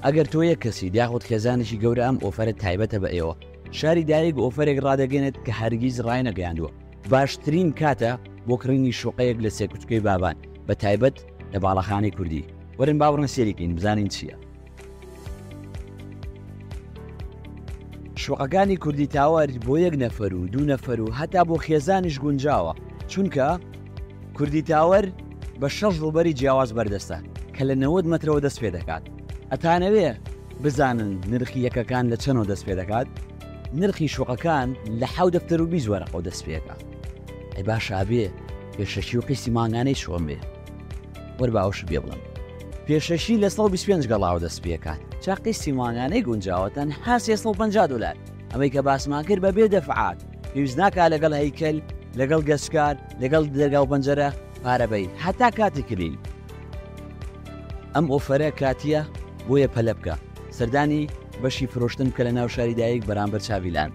ئەگەر تۆ یەک کەسی یاخود خێزانێکی گەورە ئەم ئۆفەرە تایبەتە بە ئێوە شاری دایک ئۆفەرێک ڕادەگەێنێت کە هەرگیز ڕای نەگەیاندووە باشترین کاتە بۆ کڕینی شوقەیەک لە سێکوچکەی بابان بە تایبەت لە باڵەخانەی کوردی وەرن باوەڕن سێریکەین بزانین چییە. شوقەکانی کوردی تاوەر بۆ یەک نەفەر و دوو نەفەر و هەتا بۆ خێزانیش گونجاوە چونکە کوردی تاوەر بە 6 ڕوبەری جیاواز بەردەستە کە لە 90 مەترەوە دەست پێ دەکات. ئەتانەوێ بزانن نرخی یەکەکان لە چەنەوە دەست پێ دەکات نرخی شوقەکان لە 7 وەرەقەوە دەست پێەکات. ئەی باشە بێ پێشەشی و قیسی ماگانەی شۆم بێ وەرە باوەش بێ بڵم پێشەشی لە 125 گەڵاوە دەست پێکات چا قیسی ماگانەی گونجاوەتەن ها 350 دلار ئەمەی کە باسمان کرد بە بێ دەفعات پێویست ناکات لەگەڵ هەیکەل لەگەڵ گەشتکار لەگەڵ دەرگا و پەنجەرە پارەبەی هەتا کاتی کلیل. ئەم ئۆفەرە کاتیە بۆیە پەلە بکە سەردانی بەشی فرۆشتن کە لە ناو شاری دایک بەرامبەر چاویلان